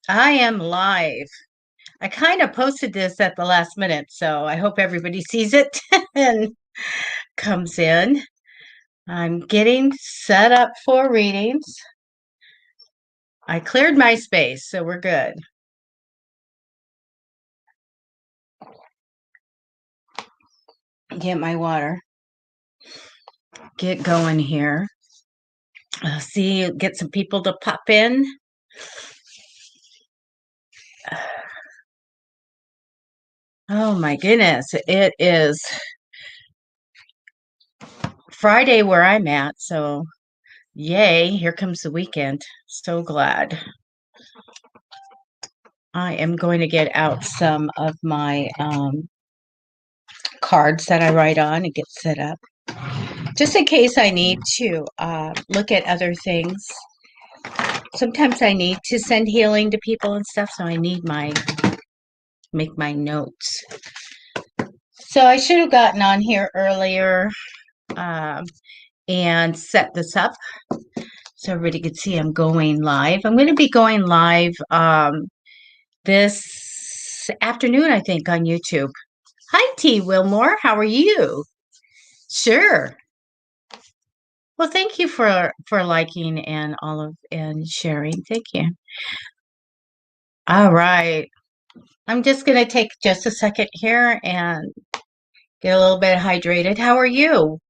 I am live. I kind of posted this at the last minute, so I hope everybody sees it and comes in. I'm getting set up for readings. I cleared my space, so we're good. Get my water. Get going here. See, get some people to pop in. Oh my goodness, it is Friday where I'm at, so yay, here comes the weekend. So glad. I am going to get out some of my cards that I write on and get set up, just in case I need to look at other things. Sometimes I need to send healing to people and stuff, so I need make my notes. So I should have gotten on here earlier and set this up so everybody could see I'm going live. I'm going to be going live this afternoon, I think, on YouTube. Hi, T. Wilmore. How are you? Sure. Well, thank you for liking and and sharing. Thank you. All right. I'm just going to take just a second here and get a little bit hydrated. How are you?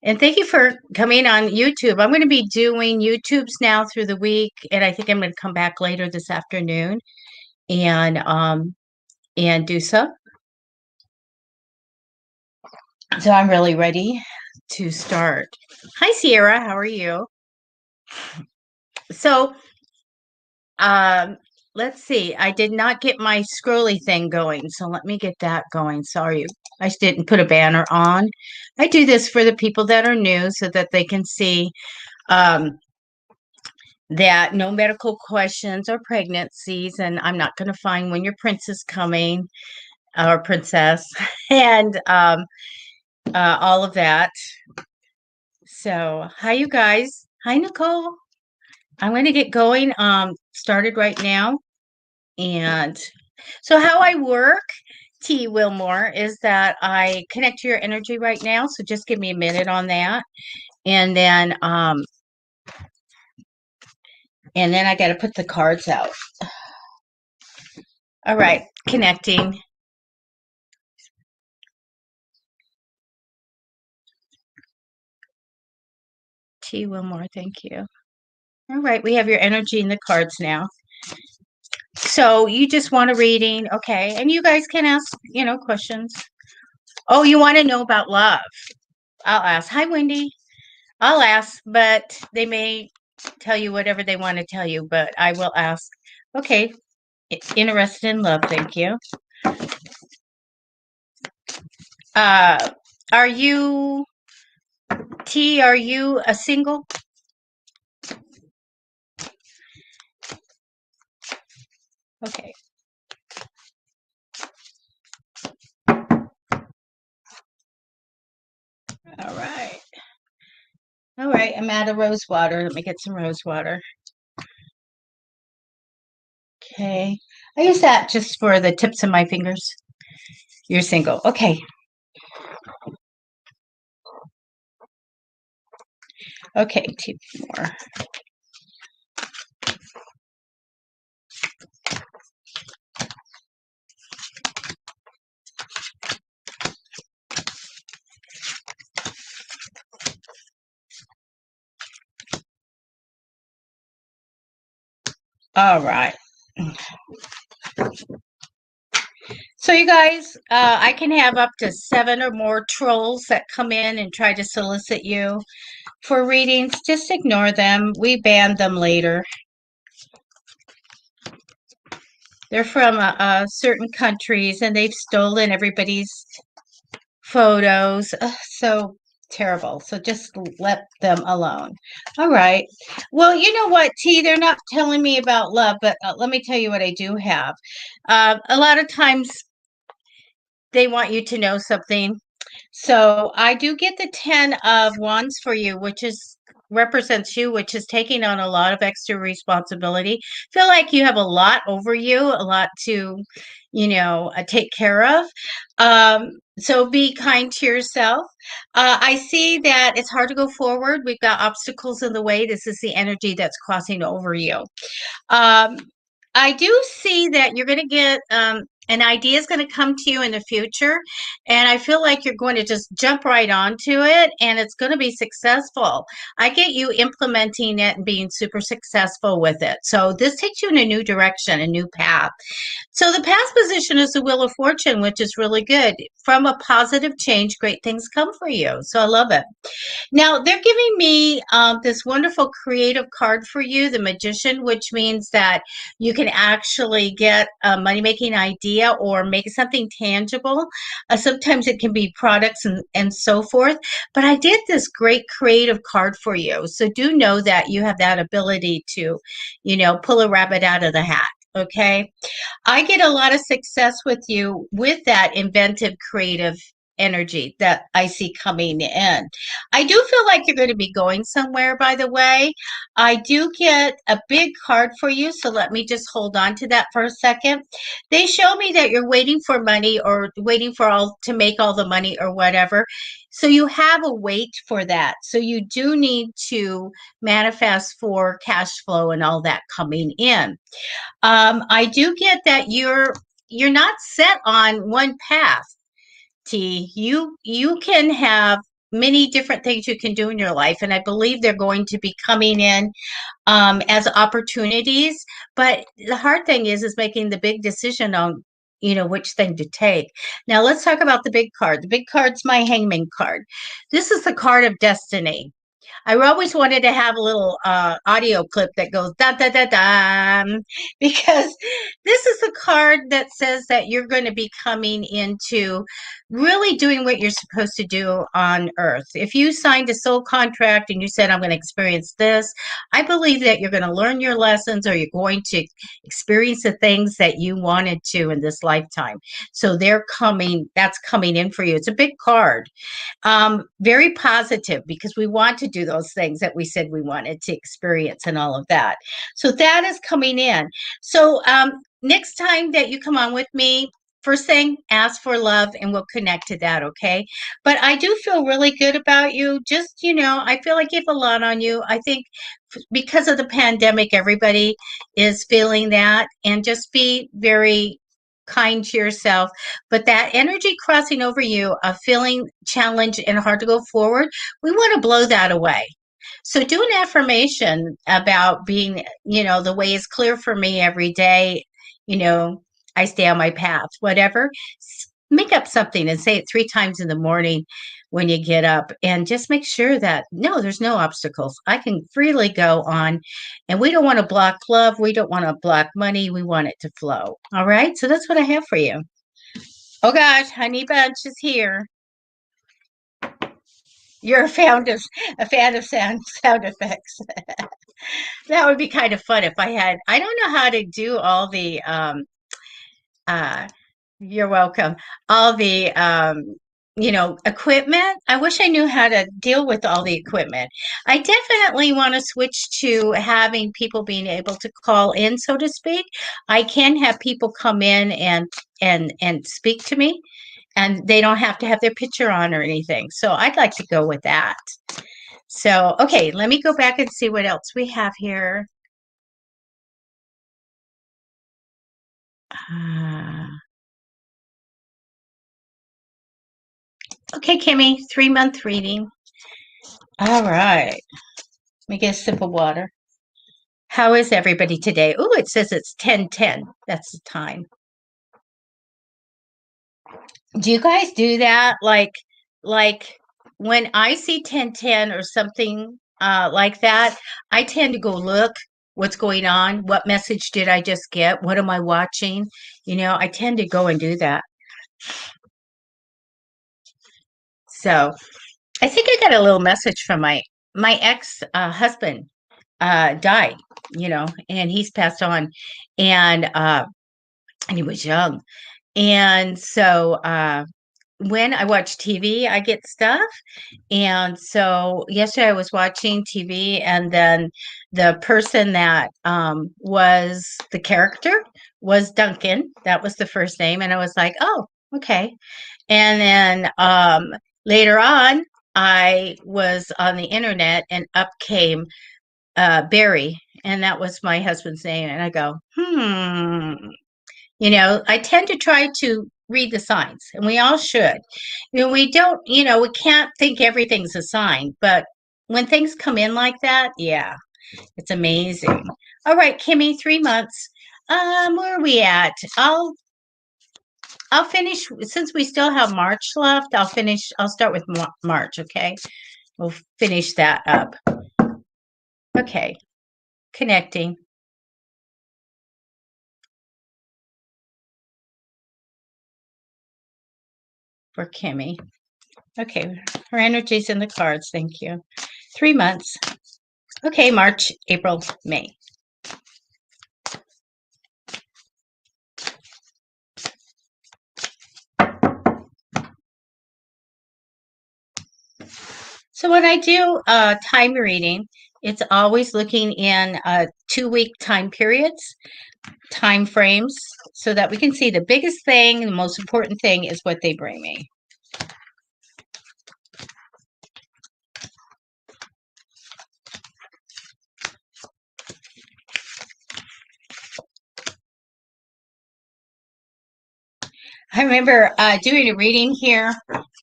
And thank you for coming on YouTube. I'm going to be doing YouTubes now through the week, and I think I'm going to come back later this afternoon and do so. So I'm really ready to start. Hi, Sierra. How are you? So, let's see. I did not get my scrolly thing going, so let me get that going. Sorry, I didn't put a banner on. I do this for the people that are new so that they can see that no medical questions or pregnancies, and I'm not going to find when your prince is coming or princess, and all of that. So, hi, you guys. Hi, Nicole. I'm going to get going, started right now. And so how I work, T. Wilmore, is that I connect to your energy right now. So just give me a minute on that. And then I got to put the cards out. All right, connecting. T. Wilmore, thank you. All right, we have your energy in the cards now. So you just want a reading, okay? And you guys can ask, questions. Oh, you want to know about love? I'll ask. Hi, Wendy. I'll ask, but they may tell you whatever they want to tell you, but I will ask. Okay, interested in love, thank you. Are you, T, are you a single? Okay. All right. All right, I'm out of rose water. Let me get some rose water. Okay. I use that just for the tips of my fingers. You're single. Okay. Okay, two more. All right. So you guys, I can have up to 7 or more trolls that come in and try to solicit you for readings. Just ignore them. We ban them later. They're from certain countries and they've stolen everybody's photos. So terrible. So just let them alone. All right. Well, you know what, T, they're not telling me about love, but let me tell you what I do have. A lot of times they want you to know something. So I do get the 10 of wands for you, which is represents you, which is taking on a lot of extra responsibility. Feel like you have a lot over you, a lot to, take care of. So be kind to yourself. I see that it's hard to go forward. We've got obstacles in the way. This is the energy that's crossing over you. Um, I do see that you're going to get an idea is going to come to you in the future. And I feel like you're going to just jump right onto it and it's going to be successful. I get you implementing it and being super successful with it. So this takes you in a new direction, a new path. So the past position is the Wheel of Fortune, which is really good. From a positive change, great things come for you. So I love it. Now, they're giving me this wonderful creative card for you, the Magician, which means that you can actually get a money-making idea or make something tangible. Sometimes it can be products and so forth. But I did this great creative card for you. So do know that you have that ability to, pull a rabbit out of the hat. Okay. I get a lot of success with you with that inventive, creative energy that I see coming in. I do feel like you're going to be going somewhere, by the way. I do get a big card for you, so let me just hold on to that for a second. They show me that you're waiting for money or waiting for all to make all the money or whatever. So you have a wait for that. So you do need to manifest for cash flow and all that coming in. I do get that you're not set on one path. T. You can have many different things you can do in your life, and I believe they're going to be coming in as opportunities. But the hard thing is making the big decision on which thing to take. Now let's talk about the big card. The big card's my Hangman card. This is the card of destiny. I always wanted to have a little audio clip that goes da da da da, because this is a card that says that you're going to be coming into really doing what you're supposed to do on earth. If you signed a soul contract and you said, I'm going to experience this, I believe that you're going to learn your lessons or you're going to experience the things that you wanted to in this lifetime. So that's coming in for you. It's a big card. Very positive because we want to do those things that we said we wanted to experience and all of that. So that is coming in. So next time that you come on with me, first thing, ask for love and we'll connect to that, okay? But I do feel really good about you. Just, I feel like you have a lot on you. I think because of the pandemic, everybody is feeling that, and just be very kind to yourself. But that energy crossing over you of feeling challenged and hard to go forward, we want to blow that away. So do an affirmation about being, the way is clear for me every day. I stay on my path, whatever. Make up something and say it 3 times in the morning when you get up, and just make sure that no, there's no obstacles. I can freely go on, and we don't want to block love. We don't want to block money. We want it to flow. All right. So that's what I have for you. Oh gosh, Honey Bunch is here. You're a fan of sound effects. That would be kind of fun if I had. I don't know how to do all the uh you're welcome. All the equipment. I wish I knew how to deal with all the equipment. I definitely want to switch to having people being able to call in, so to speak. I can have people come in and speak to me, and they don't have to have their picture on or anything. So I'd like to go with that. So, okay, let me go back and see what else we have here. Uh, okay, Kimmy, 3-month reading. All right. Let me get a sip of water. How is everybody today? Oh, it says it's 10:10. That's the time. Do you guys do that? Like when I see 10:10 or something like that, I tend to go look what's going on. What message did I just get? What am I watching? I tend to go and do that. So I think I got a little message from my ex husband died, and he's passed on, and he was young, and so when I watch TV, I get stuff. And so yesterday I was watching TV, and then the person that was the character was Duncan. That was the first name. And I was like, oh, okay. And then later on, I was on the internet, and up came Barry. And that was my husband's name. And I go, I tend to try to read the signs, and we all should. We don't, we can't think everything's a sign, but when things come in like that, yeah, it's amazing. All right, Kimmy, 3 months. Where are we at? I'll finish since we still have March left. I'll start with March, okay? We'll finish that up. Okay, connecting. For Kimmy. Okay, her energy's in the cards. Thank you. 3 months. Okay, March, April, May. So when I do time reading, it's always looking in 2-week time periods, time frames, so that we can see the biggest thing, the most important thing is what they bring me. I remember doing a reading here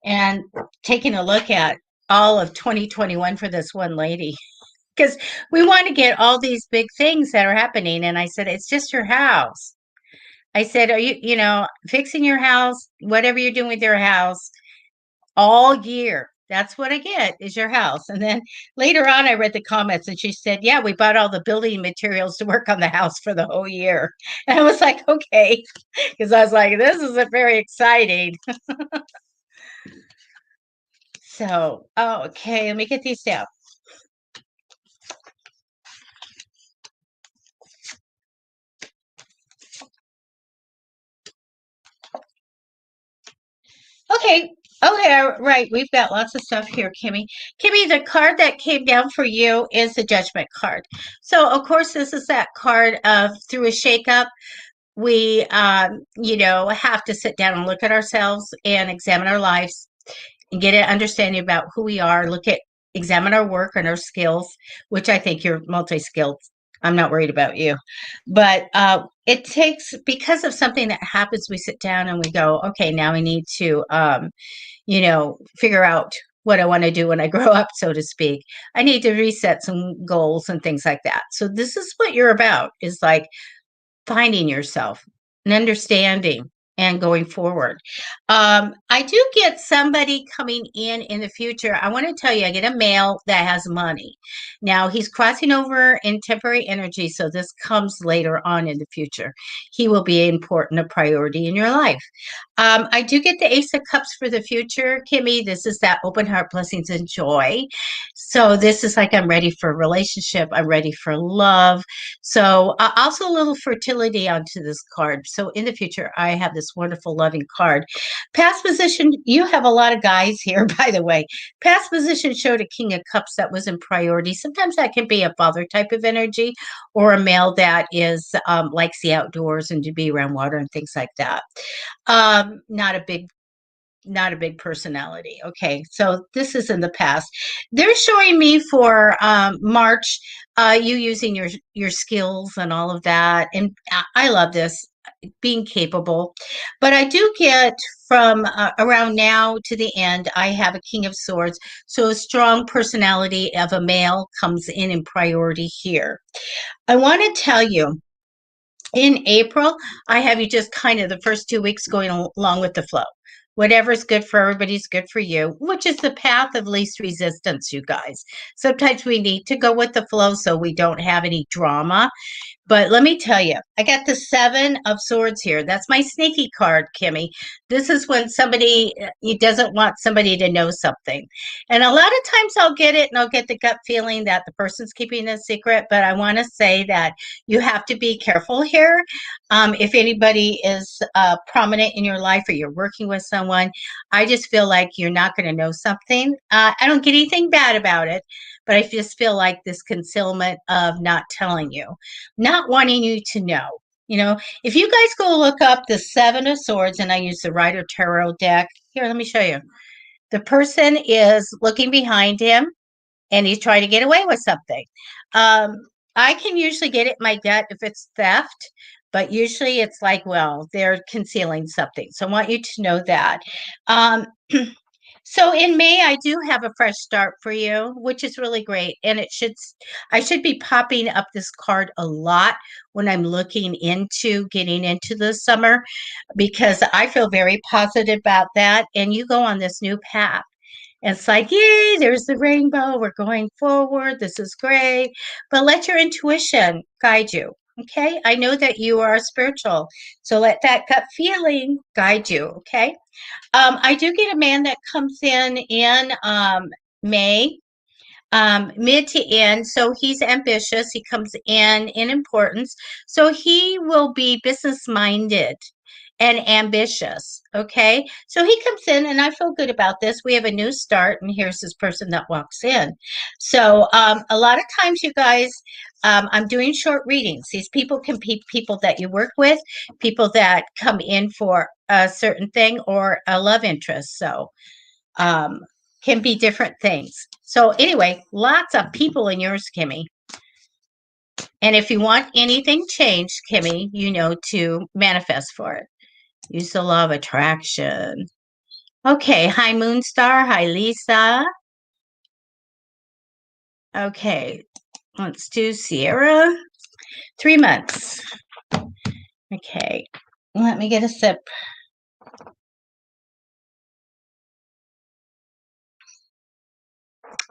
and taking a look at all of 2021 for this one lady, because we want to get all these big things that are happening. And I said, it's just your house. I said, are you fixing your house, whatever you're doing with your house all year? That's what I get is your house. And then later on, I read the comments, and she said, yeah, we bought all the building materials to work on the house for the whole year. And I was like, okay, because I was like, this isn't very exciting. So, okay, let me get these down. Okay, right. We've got lots of stuff here, Kimmy. Kimmy, the card that came down for you is the Judgment card. So, of course, this is that card of through a shakeup, we, have to sit down and look at ourselves and examine our lives and get an understanding about who we are, examine our work and our skills, which I think you're multi-skilled. I'm not worried about you. But it takes, because of something that happens, we sit down and we go, okay, now we need to, figure out what I want to do when I grow up, so to speak. I need to reset some goals and things like that. So this is what you're about, is like finding yourself and understanding and going forward. I do get somebody coming in the future. I want to tell you, I get a male that has money. Now he's crossing over in temporary energy, so this comes later on in the future. He will be important, a priority in your life. I do get the Ace of Cups for the future, Kimmy. This is that open heart, blessings, and joy. So this is like, I'm ready for a relationship. I'm ready for love. So also a little fertility onto this card. So in the future, I have this wonderful loving card. Past position, you have a lot of guys here, by the way. Past position showed a King of Cups that was in priority. Sometimes that can be a father type of energy, or a male that is likes the outdoors and to be around water and things like that. Not a big personality. Okay, so this is in the past. They're showing me for March, you using your skills and all of that, and I love this, being capable. But I do get from around now to the end, I have a King of Swords, so a strong personality of a male comes in priority here. I want to tell you, in April, I have you just kind of the first 2 weeks going along with the flow. Whatever's good for everybody's good for you, which is the path of least resistance, you guys. Sometimes we need to go with the flow so we don't have any drama, But let me tell you, I got the Seven of Swords here. That's my sneaky card, Kimmy. This is when somebody he doesn't want somebody to know something. And a lot of times I'll get it and I'll get the gut feeling that the person's keeping a secret. But I want to say that you have to be careful here. If anybody is prominent in your life or you're working with someone, I just feel like you're not going to know something. I don't get anything bad about it, but I just feel like this concealment of not telling you, not wanting you to know. You know, if you guys go look up the Seven of Swords, and I use the Rider Tarot deck, here, let me show you. The person is looking behind him and he's trying to get away with something. I can usually get it in my gut if it's theft, but usually it's like, well, they're concealing something. So I want you to know that. Um, So in May, I do have a fresh start for you, which is really great. And I should be popping up this card a lot when I'm looking into getting into the summer because I feel very positive about that. And you go on this new path. And it's like, yay, there's the rainbow. We're going forward. This is great. But let your intuition guide you. Okay. I know that you are spiritual. So let that gut feeling guide you. Okay. I do get a man that comes in May, mid to end. So he's ambitious. He comes in importance. So he will be business minded and ambitious. Okay. So he comes in, and I feel good about this. We have a new start, and here's this person that walks in. So a lot of times, you guys, I'm doing short readings. These people can be people that you work with, people that come in for a certain thing or a love interest. So can be different things. So anyway, lots of people in yours, Kimmy. And if you want anything changed, Kimmy, you know to manifest for it. Use the law of attraction. Okay. Hi, Moonstar. Hi, Lisa. Okay. Let's do Sierra. 3 months. Okay. Let me get a sip.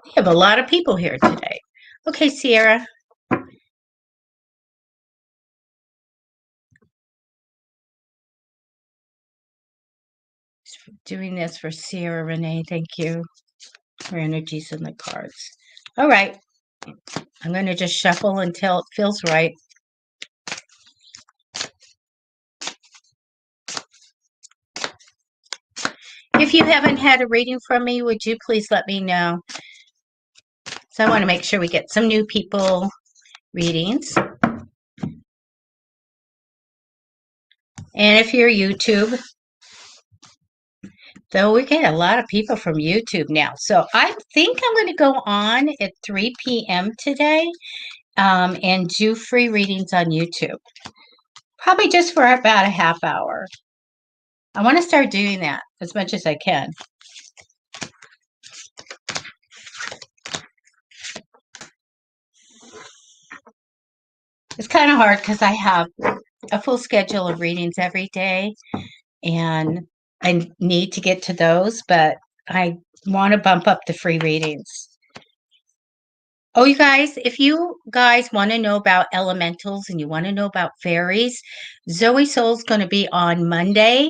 We have a lot of people here today. Okay, Sierra. Doing this for Sierra Renee. Thank you. Her energies in the cards. All right. I'm going to just shuffle until it feels right. If you haven't had a reading from me, would you please let me know? So I want to make sure we get some new people readings. And if you're YouTube, though we get a lot of people from YouTube now. So I think I'm going to go on at 3 p.m. today and do free readings on YouTube. Probably just for about a half hour. I want to start doing that as much as I can. It's kind of hard because I have a full schedule of readings every day, and I need to get to those, but I want to bump up the free readings. Oh, you guys, if you guys want to know about elementals and you want to know about fairies, Zoe Soul's going to be on Monday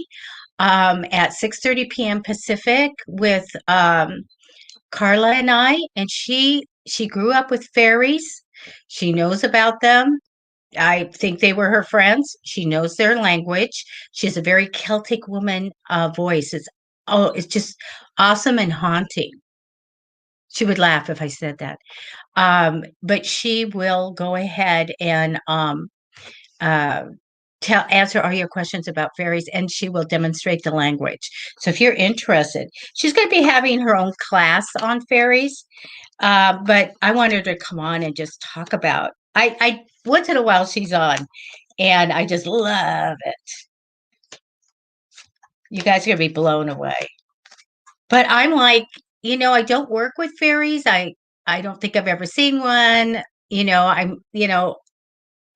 at 6:30 p.m. Pacific with Carla and I, and she grew up with fairies. She knows about them. I think they were her friends. She knows their language. She has a very Celtic woman voice. It's just awesome and haunting. She would laugh if I said that. But she will go ahead and uh, answer all your questions about fairies, and she will demonstrate the language. So if you're interested, she's going to be having her own class on fairies. But I want her to come on and just talk about. I once in a while she's on, and I just love it. You guys are going to be blown away. But I'm like, I don't work with fairies. I don't think I've ever seen one.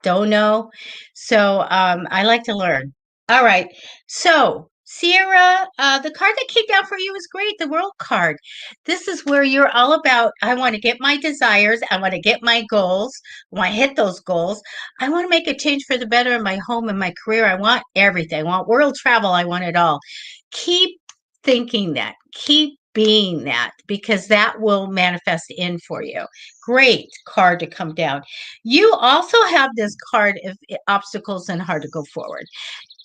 Don't know. So I like to learn. All right. So Sierra, the card that came down for you is great, the World card. This is where you're all about, I want to get my desires, I want to get my goals, I want to hit those goals. I want to make a change for the better in my home and my career. I want everything. I want world travel. I want it all. Keep thinking that. Keep being that, because that will manifest in for you. Great card to come down. You also have this card of obstacles and hard to go forward.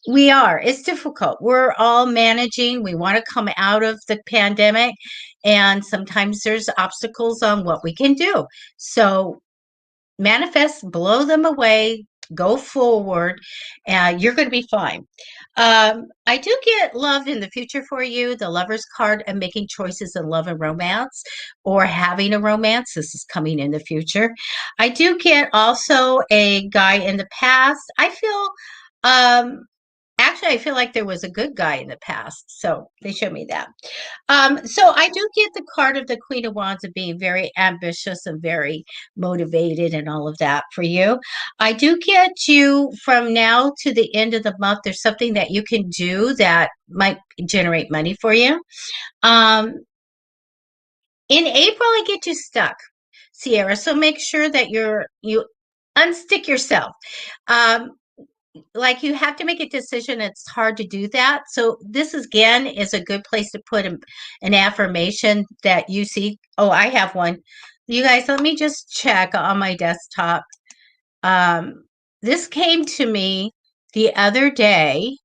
We are. It's difficult. We're all managing. We want to come out of the pandemic, and sometimes there's obstacles on what we can do. So manifest, blow them away, go forward, and you're going to be fine. I do get love in the future for you, the Lover's card, and making choices in love and romance, or having a romance. This is coming in the future. I do get also a guy in the past. I feel actually, I feel like there was a good guy in the past, so they show me that. So I do get the card of the Queen of Wands of being very ambitious and very motivated and all of that for you. I do get you from now to the end of the month. There's something that you can do that might generate money for you. Um, in April, I get you stuck, Sierra. So make sure that you unstick yourself. Um, like you have to make a decision. It's hard to do that. So this is, again, is a good place to put an affirmation that you see. Oh, I have one. You guys, let me just check on my desktop. This came to me the other day,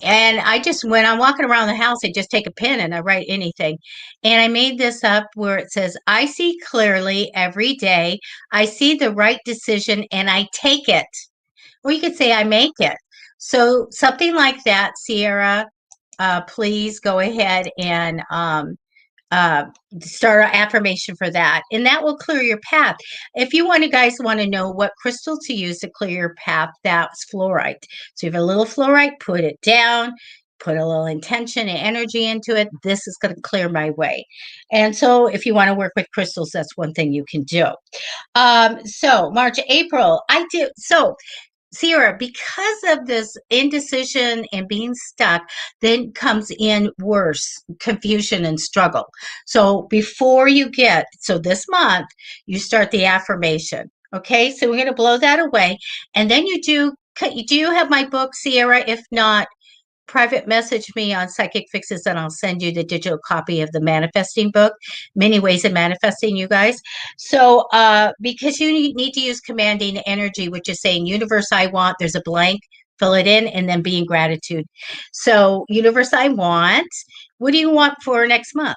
and I just, when I'm walking around the house, I just take a pen and I write anything. And I made this up where it says, I see clearly every day. I see the right decision and I take it. Or you could say, I make it. So something like that, Sierra, please go ahead and uh, start an affirmation for that. And that will clear your path. If you guys want to know what crystal to use to clear your path, that's fluorite. So if you have a little fluorite, put it down, put a little intention and energy into it. This is going to clear my way. And so if you want to work with crystals, that's one thing you can do. So March, April, I do. So Sierra, because of this indecision and being stuck, then comes in worse confusion and struggle. So before you so this month, you start the affirmation. Okay, so we're going to blow that away. And then do you have my book, Sierra? If not, private message me on Psychicfixes and I'll send you the digital copy of the manifesting book, Many Ways of Manifesting, you guys. So because you need to use commanding energy, which is saying, universe, I want, there's a blank, fill it in, and then be in gratitude. So universe, I want, what do you want for next month?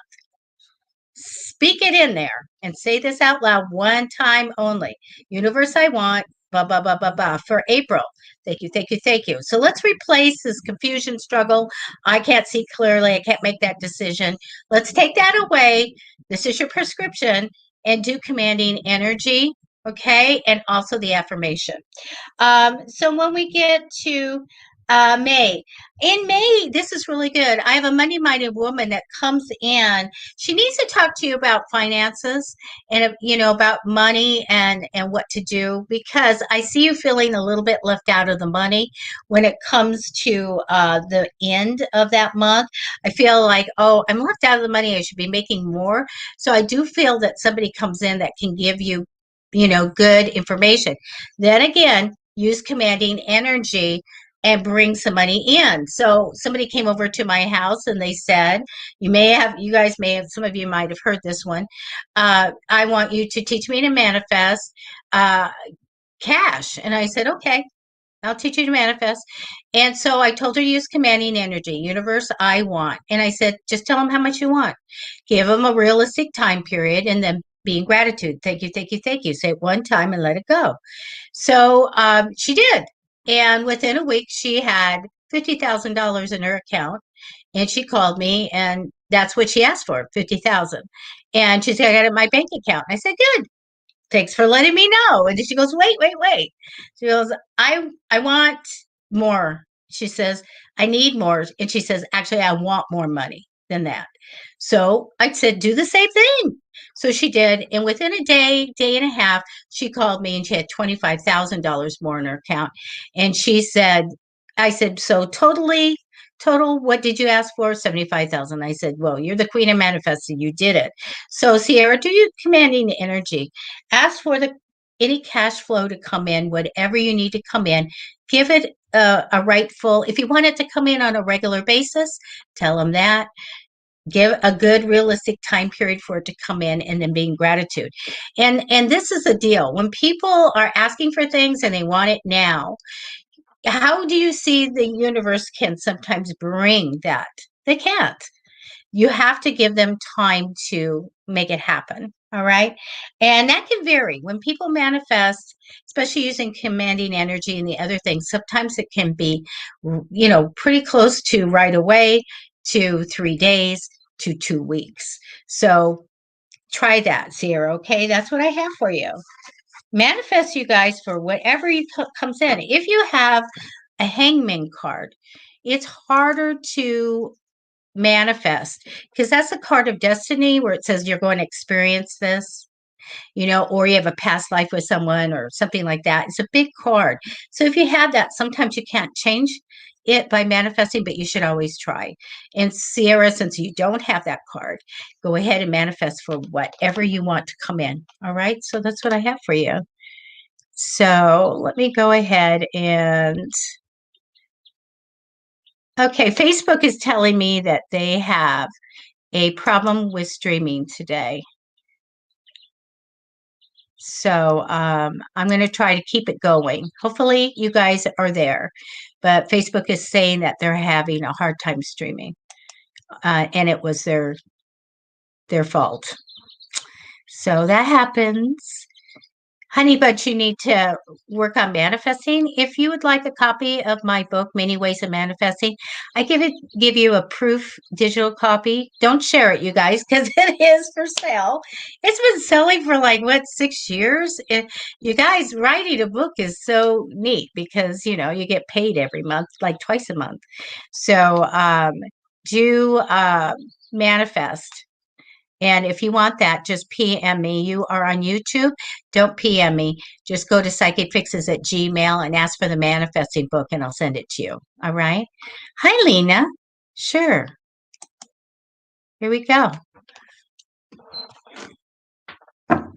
Speak it in there and say this out loud one time only. Universe, I want, blah, blah, blah, blah, blah, for April. Thank you, thank you, thank you. So let's replace this confusion, struggle. I can't see clearly. I can't make that decision. Let's take that away. This is your prescription, and do commanding energy, okay? And also the affirmation. So when we get to May, in May, this is really good. I have a money-minded woman that comes in. She needs to talk to you about finances and, about money and what to do, because I see you feeling a little bit left out of the money when it comes to the end of that month. I feel like, oh, I'm left out of the money. I should be making more. So I do feel that somebody comes in that can give you, good information. Then again, use commanding energy and bring some money in. So somebody came over to my house and they said, you guys may have, some of you might have heard this one. I want you to teach me to manifest cash. And I said, okay, I'll teach you to manifest. And so I told her to use commanding energy, universe, I want. And I said, just tell them how much you want. Give them a realistic time period, and then be in gratitude. Thank you, thank you, thank you. Say it one time and let it go. So she did. And within a week, she had $50,000 in her account. And she called me, and that's what she asked for, $50,000. And she said, I got it in my bank account. I said, good. Thanks for letting me know. And she goes, wait, wait, wait. She goes, I want more. She says, I need more. And she says, actually, I want more money than that. So I said, do the same thing. So she did. And within a day and a half, she called me and she had $25,000 more in her account. And she said, I said, so totally total, what did you ask for? 75,000. I said, well, you're the queen of manifesting. You did it. So Sierra, do you commanding energy? Ask for any cash flow to come in, whatever you need to come in. Give it a rightful, if you want it to come in on a regular basis, tell them that. Give a good realistic time period for it to come in, and then being gratitude. And this is a deal. When people are asking for things and they want it now, how do you see the universe can sometimes bring that? They can't. You have to give them time to make it happen. All right. And that can vary. When people manifest, especially using commanding energy and the other things, sometimes it can be, pretty close to right away, to 3 days, to 2 weeks. So try that, Sierra. Okay. That's what I have for you. Manifest, you guys, for whatever comes in. If you have a hangman card, it's harder to manifest because that's a card of destiny where it says you're going to experience this, or you have a past life with someone or something like that. It's a big card. So if you have that, sometimes you can't change it by manifesting, but you should always try. And Sierra, since you don't have that card, go ahead and manifest for whatever you want to come in. All right. So that's what I have for you. So let me go ahead and, okay, Facebook is telling me that they have a problem with streaming today. So I'm going to try to keep it going. Hopefully you guys are there, but Facebook is saying that they're having a hard time streaming, and it was their fault. So that happens. Honey, but you need to work on manifesting. If you would like a copy of my book, Many Ways of Manifesting, I give you a proof digital copy. Don't share it, you guys, because it is for sale. It's been selling for 6 years? You guys, writing a book is so neat because, you get paid every month, like twice a month. So do manifest. And if you want that, just PM me. You are on YouTube. Don't PM me. Just go to psychicfixes@gmail and ask for the manifesting book, and I'll send it to you. All right. Hi, Lena. Sure. Here we go.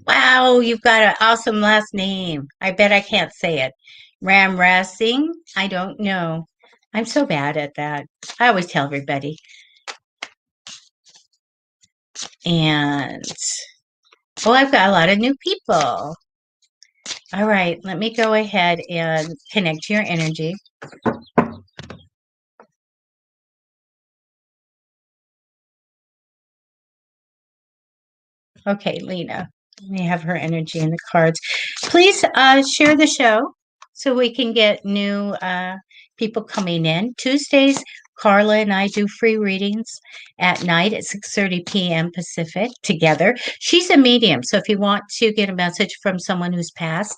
Wow, you've got an awesome last name. I bet I can't say it. Ramrasing? I don't know. I'm so bad at that. I always tell everybody. And I've got a lot of new people. All right, let me go ahead and connect to your energy. Okay, Lena, let me have her energy in the cards. Please share the show so we can get new people coming in. Tuesdays, CARLA and I do free readings at night at 6:30 p.m. Pacific together. She's a medium, so if you want to get a message from someone who's passed,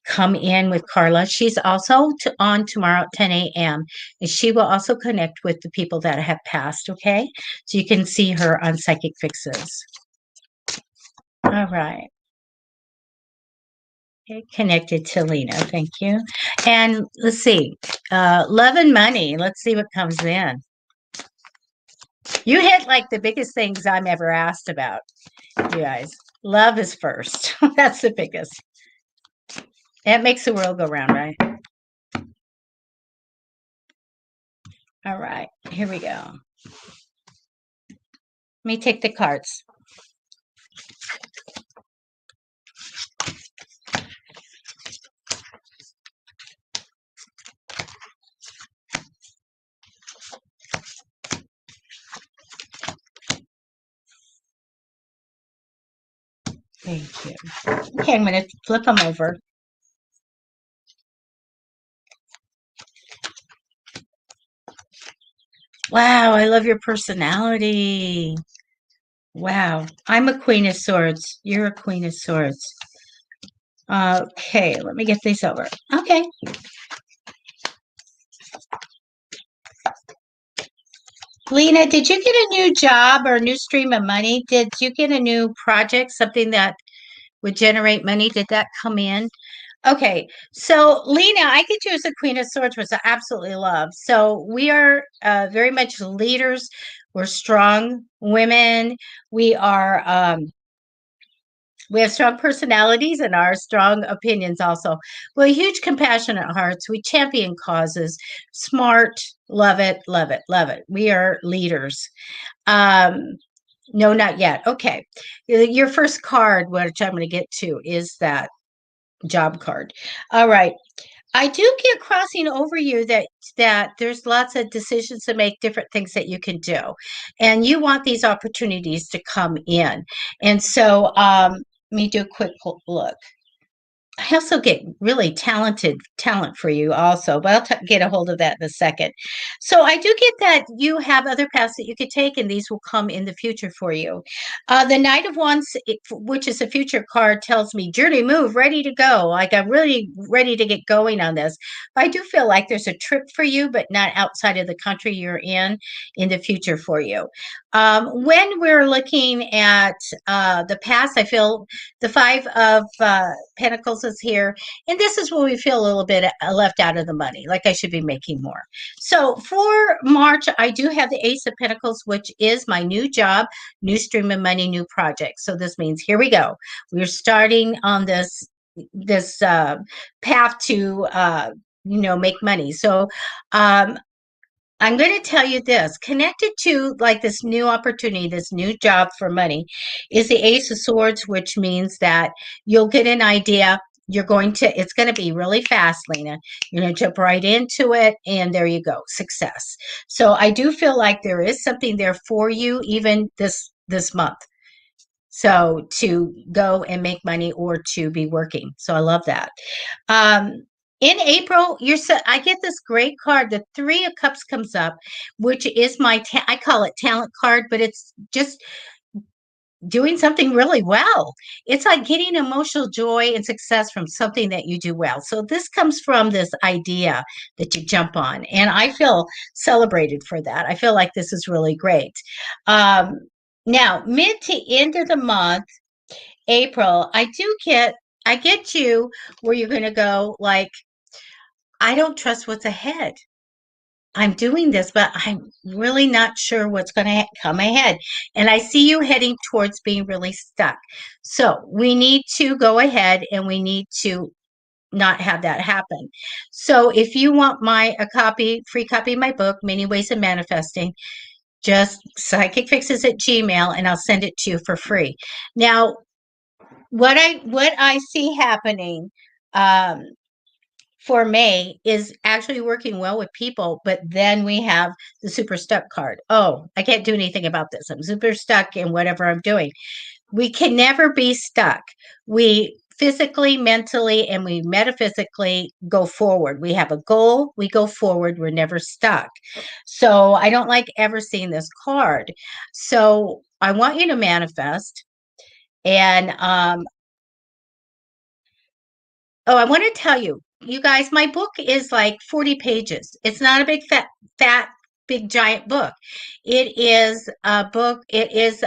come in with CARLA. She's also on tomorrow at 10 a.m. and she will also connect with the people that have passed, okay? So you can see her on Psychic Fixes. All right. Okay, connected to Lena. Thank you. And let's see. Love and money. Let's see what comes in. You hit the biggest things I'm ever asked about, you guys. Love is first. That's the biggest. That makes the world go round, right? All right. Here we go. Let me take the cards. Thank you. Okay, I'm going to flip them over. Wow, I love your personality. Wow, I'm a Queen of Swords. You're a Queen of Swords. Okay, let me get these over. Okay. Lena, did you get a new job or a new stream of money? Did you get a new project, something that would generate money? Did that come in? Okay, so Lena, I get you as a Queen of Swords, which I absolutely love. So we are very much leaders. We're strong women. We are we have strong personalities and our strong opinions also. We're huge compassionate hearts. We champion causes. Smart, love it, love it, love it. We are leaders. Um, no, not yet. Okay. Your first card, which I'm going to get to, is that job card. All right. I do get crossing over you that there's lots of decisions to make, different things that you can do, and you want these opportunities to come in. And so, let me do a quick look. I also get really talent for you also, but get a hold of that in a second. So I do get that you have other paths that you could take, and these will come in the future for you. The Knight of Wands, which is a future card, tells me journey, move, ready to go. Like I'm really ready to get going on this. But I do feel like there's a trip for you, but not outside of the country you're in the future for you. When we're looking at the past, I feel the Five of Pentacles is here. And this is where we feel a little bit left out of the money, like I should be making more. So for March, I do have the Ace of Pentacles, which is my new job, new stream of money, new project. So this means here we go. We're starting on this path to make money. So I'm going to tell you this, connected to like this new opportunity, this new job for money is the Ace of Swords, which means that you'll get an idea. It's going to be really fast, Lena. You're going to jump right into it. And there you go, success. So I do feel like there is something there for you, even this month. So to go and make money or to be working. So I love that. In April, I get this great card. The Three of Cups comes up, which is I call it talent card, but it's just doing something really well. It's like getting emotional joy and success from something that you do well. So this comes from this idea that you jump on, and I feel celebrated for that. I feel like this is really great. Now, mid to end of the month, April, I get you where you're going to go like, I don't trust what's ahead. I'm doing this, but I'm really not sure what's going to come ahead. And I see you heading towards being really stuck. So we need to go ahead and we need to not have that happen. So if you want free copy of my book, Many Ways of Manifesting, just Psychicfixes at Gmail, and I'll send it to you for free. Now, what I see happening, for May is actually working well with people, but then we have the super stuck card. Oh, I can't do anything about this. I'm super stuck in whatever I'm doing. We can never be stuck. We physically, mentally, and we metaphysically go forward. We have a goal, we go forward, we're never stuck. So I don't like ever seeing this card. So I want you to manifest. And oh, I want to tell you, you guys, my book is like 40 pages. It's not a big fat, big giant book. It is a book. It is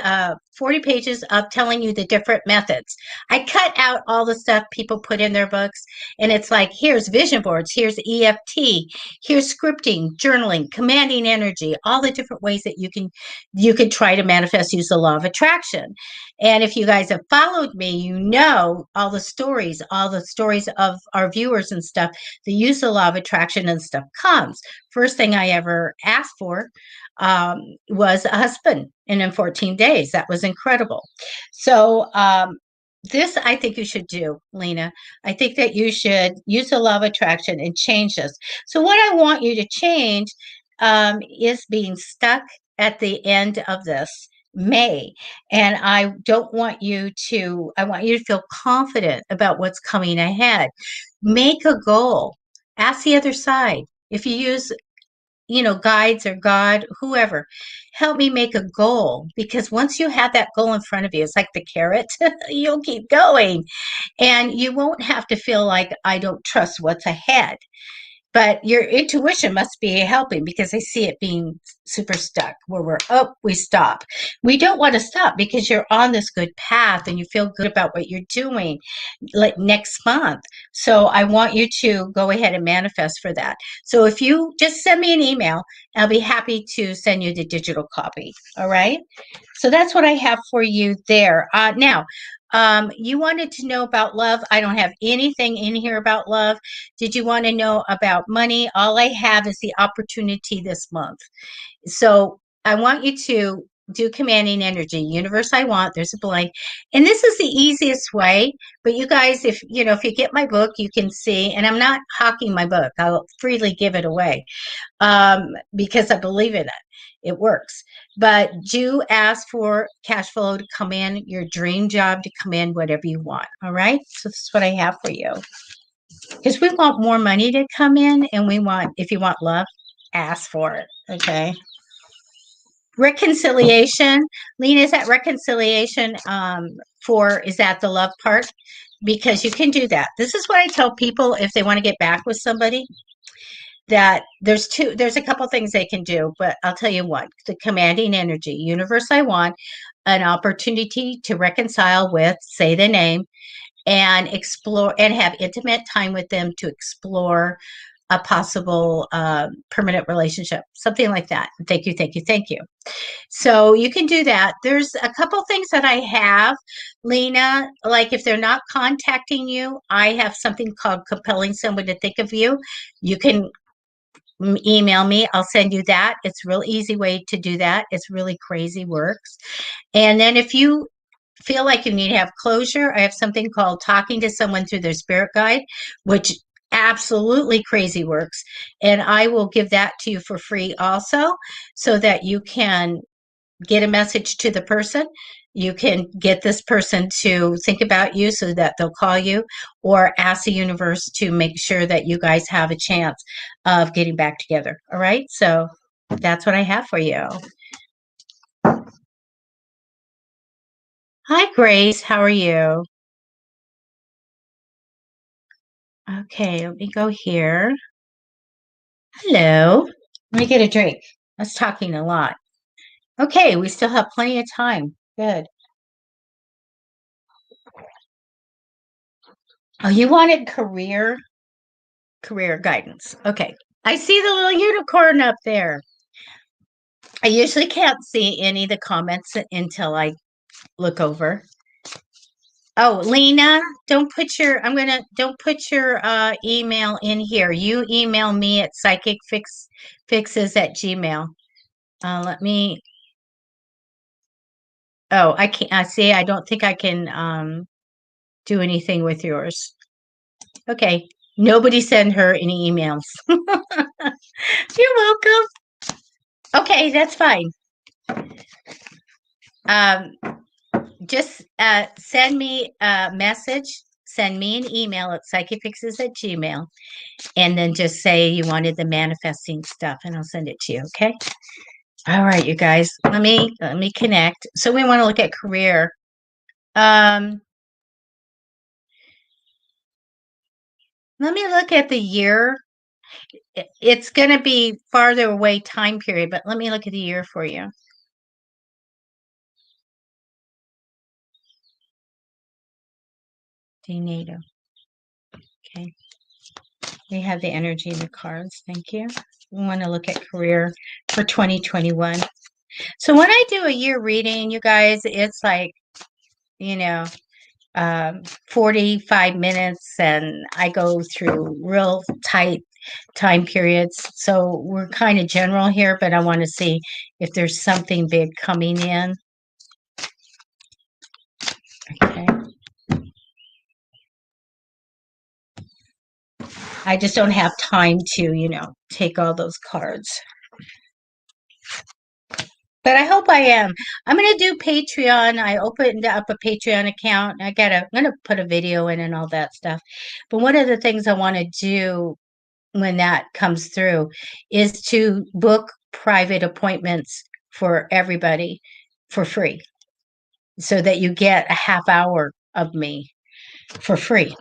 40 pages of telling you the different methods. I cut out all the stuff people put in their books, and it's like, here's vision boards, here's EFT, here's scripting, journaling, commanding energy, all the different ways that you can try to manifest, use the law of attraction. And if you guys have followed me, you know all the stories of our viewers and stuff that use the law of attraction and stuff comes. First thing I ever asked for was a husband, and in 14 days. That was incredible. So this I think you should do, Lena. I think that you should use the law of attraction and change this. So what I want you to change is being stuck at the end of this May. And I want you to feel confident about what's coming ahead. Make a goal. Ask the other side. If you use, guides or God, whoever, help me make a goal. Because once you have that goal in front of you, it's like the carrot, you'll keep going. And you won't have to feel like I don't trust what's ahead. but your intuition must be helping, because I see it being super stuck where we stop. We don't want to stop because you're on this good path and you feel good about what you're doing like next month. So I want you to go ahead and manifest for that. So if you just send me an email, I'll be happy to send you the digital copy. All right. So that's what I have for you there. Now, you wanted to know about love. I don't have anything in here about love. Did you want to know about money? All I have is the opportunity this month. So I want you to do commanding energy. Universe, I want. There's a blank. And this is the easiest way. But you guys, if you get my book, you can see, and I'm not hawking my book. I'll freely give it away because I believe in it. It works. But do ask for cash flow to come in, your dream job to come in, whatever you want. All right. So this is what I have for you. Because we want more money to come in, and if you want love, ask for it. Okay. Reconciliation. Lena, is that reconciliation is that the love part? Because you can do that. This is what I tell people if they want to get back with somebody, that there's a couple things they can do, but I'll tell you what, the commanding energy. Universe, I want an opportunity to reconcile with, say the name, and explore and have intimate time with them to explore a possible permanent relationship, something like that. Thank you, thank you, thank you. So you can do that. There's a couple things that I have, Lena, like if they're not contacting you, I have something called compelling someone to think of you. You can email me. I'll send you that. It's a real easy way to do that. It's really crazy works. And then if you feel like you need to have closure, I have something called talking to someone through their spirit guide, which absolutely crazy works. And I will give that to you for free also, so that you can get a message to the person. You can get this person to think about you so that they'll call you, or ask the universe to make sure that you guys have a chance of getting back together. All right. So that's what I have for you. Hi, Grace. How are you? Okay, let me go here. Hello. Let me get a drink. I was talking a lot. Okay, we still have plenty of time. Good. Oh, you wanted career guidance. Okay. I see the little unicorn up there. I usually can't see any of the comments until I look over. Oh, Lena, don't put your email in here. You email me at psychicfixes@gmail. Let me. Oh, I can't. I see. I don't think I can do anything with yours. Okay. Nobody send her any emails. You're welcome. Okay, that's fine. Just send me a message. Send me an email at psychicfixes@gmail, and then just say you wanted the manifesting stuff, and I'll send it to you. Okay. All right, you guys. Let me connect. So we want to look at career. Let me look at the year. It's going to be farther away time period, but let me look at the year for you. Nato. Okay. We have the energy in the cards. Thank you. We want to look at career for 2021. So when I do a year reading, you guys, it's like, 45 minutes, and I go through real tight time periods. So we're kind of general here, but I want to see if there's something big coming in. Okay. I just don't have time to, take all those cards. But I hope I am. I'm going to do Patreon. I opened up a Patreon account. I'm going to put a video in and all that stuff. But one of the things I want to do when that comes through is to book private appointments for everybody for free, so that you get a half hour of me for free.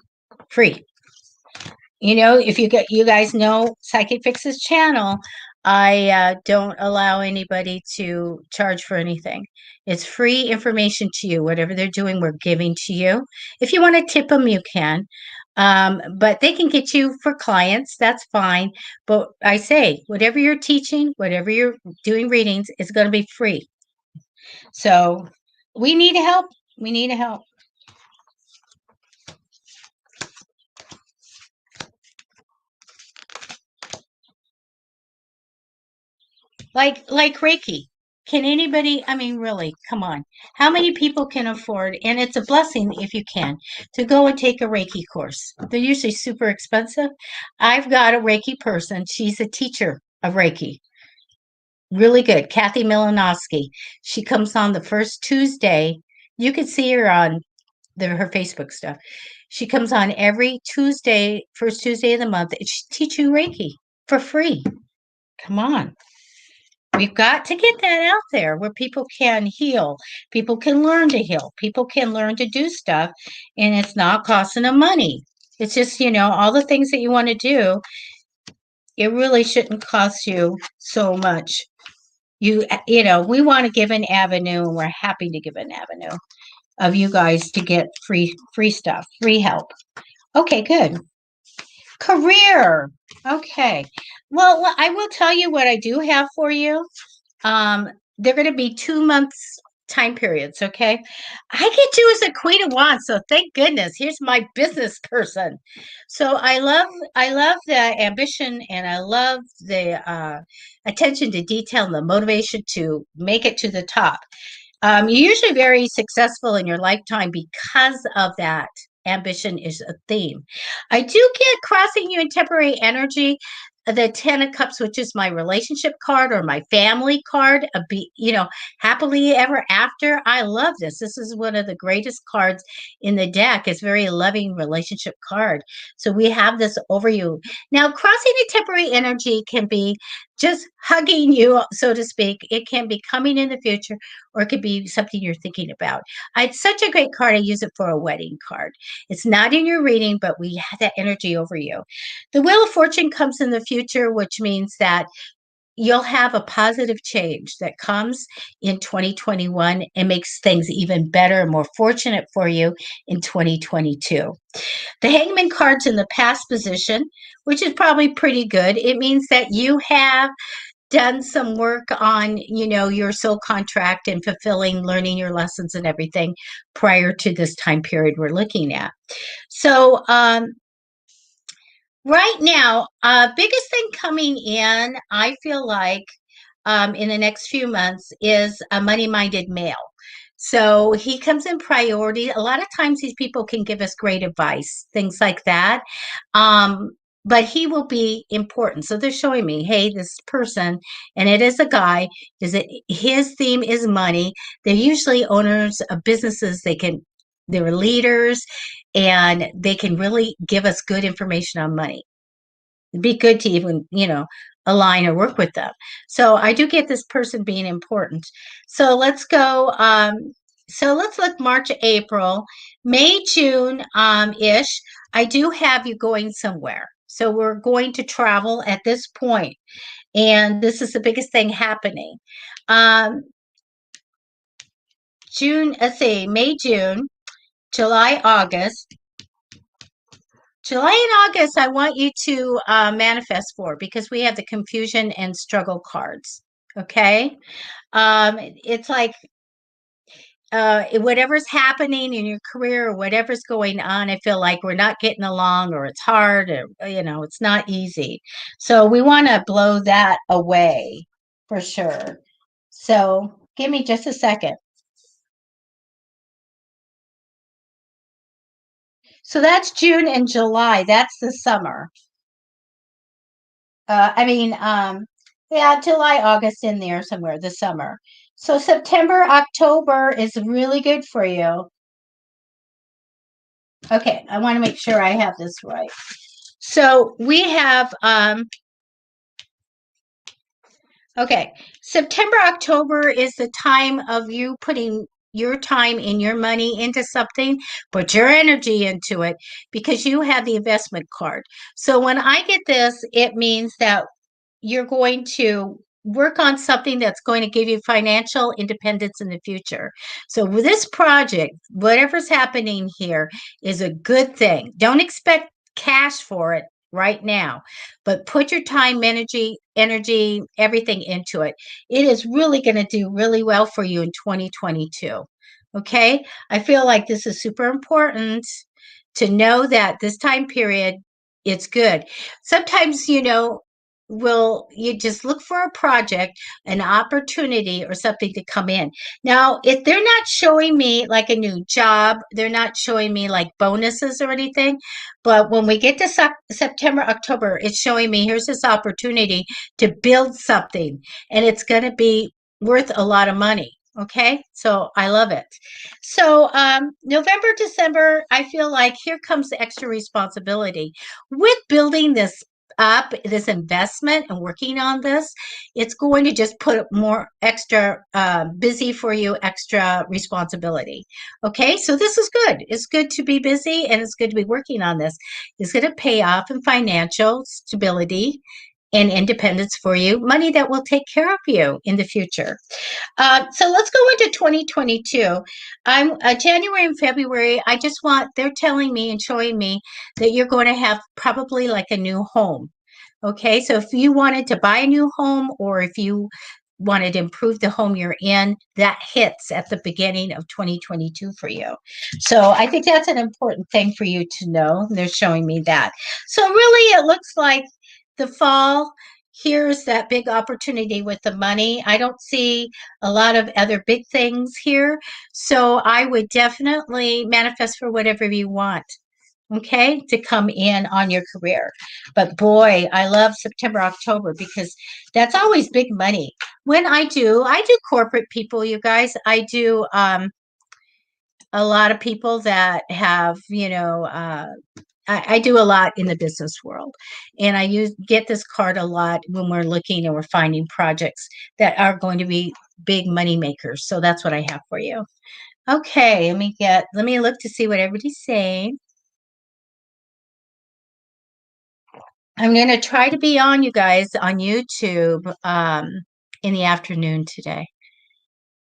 If you guys know Psychic Fixes channel, I don't allow anybody to charge for anything. It's free information to you. Whatever they're doing, we're giving to you. If you want to tip them, you can. But they can get you for clients. That's fine. But I say, whatever you're teaching, whatever you're doing readings, it's going to be free. So we need help. We need help. Like Reiki. Can anybody, I mean, really, come on. How many people can afford, and it's a blessing if you can, to go and take a Reiki course? They're usually super expensive. I've got a Reiki person. She's a teacher of Reiki. Really good. Kathy Milanowski. She comes on the first Tuesday. You can see her on her Facebook stuff. She comes on every Tuesday, first Tuesday of the month, and she teaches you Reiki for free. Come on. We've got to get that out there where people can heal. People can learn to heal. People can learn to do stuff, and it's not costing them money. It's just, all the things that you want to do, it really shouldn't cost you so much. We want to give an avenue, and we're happy to give an avenue of you guys to get free stuff, free help. Okay, good. Career. Okay. Well, I will tell you what I do have for you. They're going to be 2 months time periods. Okay. I get you as a Queen of Wands. So thank goodness. Here's my business person. So I love the ambition, and I love the attention to detail and the motivation to make it to the top. You're usually very successful in your lifetime because of that. Ambition is a theme. I do get crossing you in temporary energy. The 10 of Cups, which is my relationship card or my family card, happily ever after. I love this. This is one of the greatest cards in the deck. It's a very loving relationship card. So we have this over you. Now, crossing the temporary energy can be just hugging you, so to speak. It can be coming in the future, or it could be something you're thinking about. It's such a great card. I use it for a wedding card. It's not in your reading, but we have that energy over you. The Wheel of Fortune comes in the future, which means that you'll have a positive change that comes in 2021 and makes things even better and more fortunate for you in 2022. The Hangman card's in the past position, which is probably pretty good. It means that you have done some work on, your soul contract and fulfilling, learning your lessons and everything prior to this time period we're looking at. So, right now, biggest thing coming in, I feel like, in the next few months is a money-minded male. So he comes in priority. A lot of times these people can give us great advice, things like that. But he will be important. So they're showing me, hey, this person, and it is a guy, his theme is money. They're usually owners of businesses. They're leaders, and they can really give us good information on money. It'd be good to even, align or work with them. So I do get this person being important. So let's go. So let's look March, April, May, June, ish. I do have you going somewhere. So we're going to travel at this point, and this is the biggest thing happening. June, let's see, May, June, July, August. July and August, I want you to manifest for, because we have the confusion and struggle cards. Okay. It's like whatever's happening in your career or whatever's going on, I feel like we're not getting along, or it's hard, or, it's not easy. So we want to blow that away for sure. So give me just a second. So that's June and July. That's the summer. Yeah, July, August in there somewhere, the summer. So September, October is really good for you. Okay, I want to make sure I have this right. So we have, okay, September, October is the time of you putting your time and your money into something, put your energy into it because you have the investment card. So when I get this, it means that you're going to work on something that's going to give you financial independence in the future. So with this project, whatever's happening here is a good thing. Don't expect cash for it right now, but put your time, energy, everything into it. It is really going to do really well for you in 2022. Okay? I feel like this is super important to know that this time period, it's good. Sometimes, will you just look for a project, an opportunity, or something to come in. Now, if they're not showing me like a new job, they're not showing me like bonuses or anything. But when we get to September, October, it's showing me here's this opportunity to build something, and it's going to be worth a lot of money. Okay, so I love it. So November, December, I feel like here comes the extra responsibility with building this up, this investment and working on this. It's going to just put more extra busy for you, extra responsibility. Okay, so this is good. It's good to be busy and it's good to be working on this. It's going to pay off in financial stability and independence for you, money that will take care of you in the future. So let's go into 2022. I'm January and February. They're telling me and showing me that you're going to have probably like a new home. Okay, so if you wanted to buy a new home or if you wanted to improve the home you're in, that hits at the beginning of 2022 for you. So I think that's an important thing for you to know. They're showing me that. So really, it looks like the fall. Here's that big opportunity with the money. I don't see a lot of other big things here. So I would definitely manifest for whatever you want, okay, to come in on your career. But boy, I love September, October because that's always big money. When I do corporate people, you guys. I do a lot of people that have, I do a lot in the business world, and I get this card a lot when we're looking and we're finding projects that are going to be big money makers. So that's what I have for you. Okay, let me look to see what everybody's saying. I'm going to try to be on, you guys, on YouTube in the afternoon today,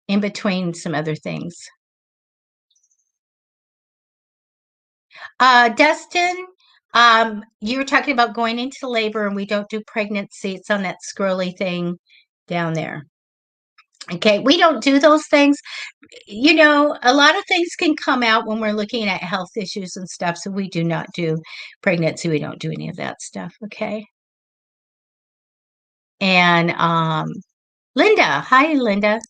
in between some other things. Dustin, you were talking about going into labor and we don't do pregnancy. It's on that scrolly thing down there. Okay, we don't do those things. A lot of things can come out when we're looking at health issues and stuff. So we do not do pregnancy. We don't do any of that stuff. Okay. And Linda, hi, Linda.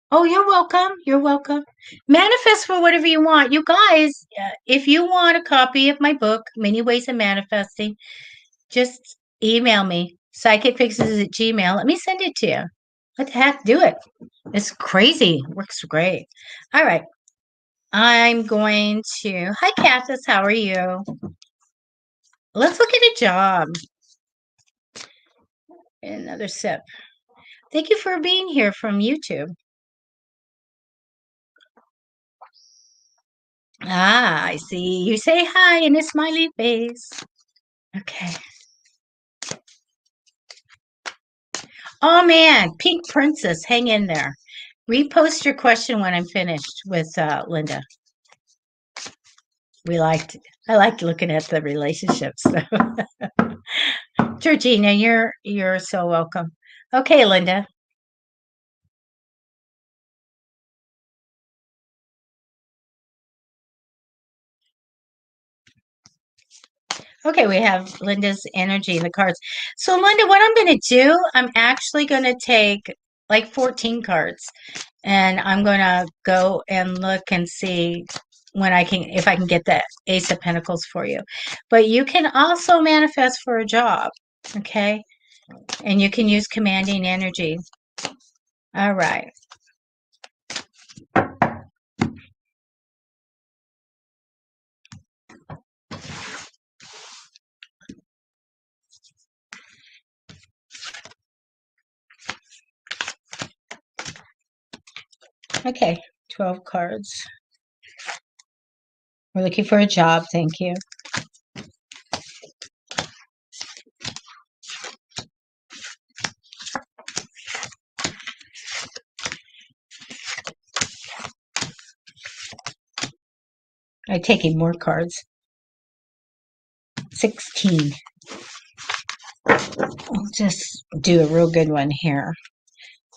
Oh, you're welcome. You're welcome. Manifest for whatever you want. You guys, if you want a copy of my book, Many Ways of Manifesting, just email me, psychicfixes@gmail. Let me send it to you. What the heck? Do it. It's crazy. Works great. All right. I'm going to. Hi, Cassis. How are you? Let's look at a job. Another sip. Thank you for being here from YouTube. Ah, I see. You say hi in a smiley face. Okay. Oh man, Pink Princess, hang in there. Repost your question when I'm finished with Linda. I liked looking at the relationships. Georgina, you're so welcome. Okay, Linda. Okay, we have Linda's energy in the cards. So, Linda, what I'm going to do, I'm actually going to take like 14 cards and I'm going to go and look and see if I can get the Ace of Pentacles for you. But you can also manifest for a job, okay? And you can use commanding energy. All right. Okay, 12 cards. We're looking for a job. Thank you. I'm taking more cards. 16. I'll just do a real good one here.